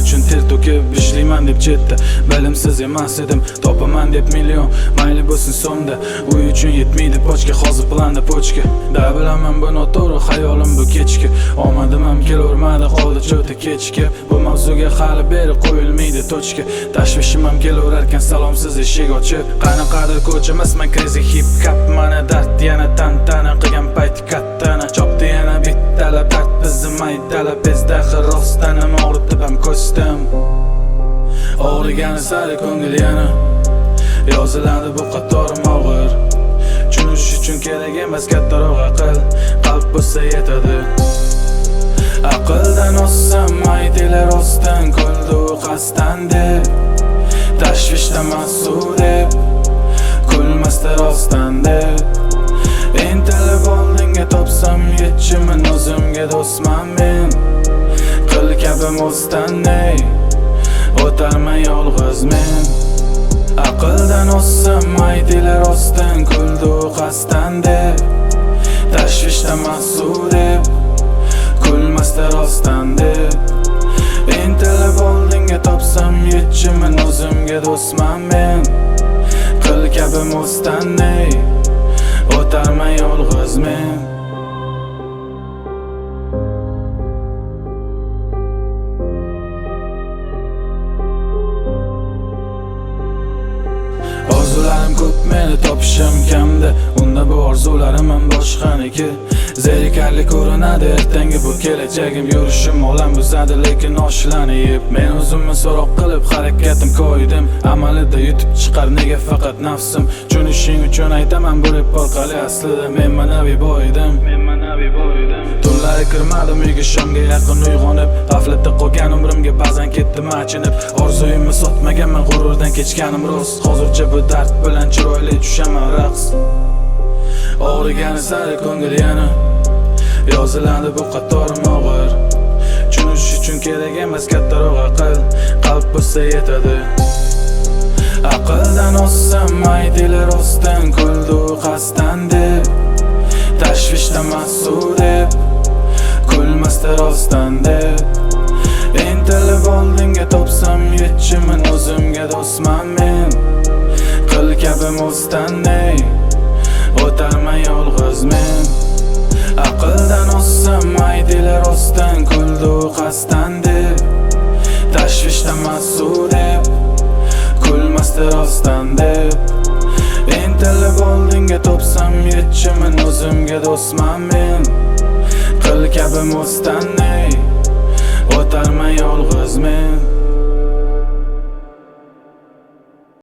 uchun ter to'kib ishlayman deb chetda. Bilimsiz emas edim, topaman deb million, mayli bo'lsin so'mda. Uy uchun yetmaydi pochka, hozir planda pochka. Da bilaman bu noto'g'ri hayolim bu kechki. Omadim ham kelavermadi, qoldi cho'ta kechki. Bu mavzuga hali beri qo'yilmaydi tochka. Tashvishim ham kelaverarkan salomsiz eshik ochib. Qanaqadir ko'chamasman crazy hip hop. Mana dard yana tantana qilgan payt kattana. Chopdi yana bittala dard bizni maydala. Bizda xirosdanim og'ritib ham ko'stim. Og'rigani sari ko'ngil yana yoziladi bu qatorim og'ir. Tushunish uchun kerak emas kattaroq aql, qalb bo'lsa yetadi. Aqldan ossam aydilar rostdan, kuldi u qasddan deb. Tashvishdan mas'ul deb, kulmasda rostdan deb. Intilib oldinga topsam yechimim, o'zimga do'stman men. Qil kabi mo'standay o'tarman yolg'iz men. Aqldan ossam aydilar rostdan, kuldi u qasddan deb. Tashvishdan mas'ul deb, kulmasda rostdan deb. Intilib oldinga topsam yechimim, o'zimga do'stman men. Qil kabi mo'standay o'tarman yolg'iz men. Orzularim ko'p, meni topishim kamda. Unda bu orzularim ham boshqaniki. Zerikarli ko'rinadi ertangi bu kelajagim. Yurishim olam buzadi lekin oshlarni yeb. Men o'zimni so'roq qilib harakatim qo'ydim. Amalida yutib chiqar nega faqat nafsim. Tushunishing uchun aytaman bu rep orqali aslida men manaviy boydim. Tunlari kirmadim uyga shomga yaqin uyg'onib. G'aflatda qolgan umrimga ba'zan ketdim achinib. Orzuyimni sotmaganman, g'ururdan kechganim rost. Hozircha bu dard bilan chiroyli tushaman raqs. Og'rigani sari ko'ngil yana yoziladi bu qatorim og'ir. Tushunish uchun kerak emas kattaroq aql, qalb bo'lsa yetadi. Aqldan ossam aydilar rostdan, kuldi u qasddan deb. Tashvishdan mas'ul deb, kulmasda rostdan deb. Intilib oldinga topsam yechimim, o'zimga do'stman men. Qil kabi mo'standay o'tarman yolg'iz men. Aqldan ossam aydilar rostdan, kuldi u qasddan deb. Tashvishdan mas'ul deb, kulmasda rostdan deb. Intilib oldinga topsam yechimim, o'zimga do'stman men. Qil kabi mo'standay o'tarman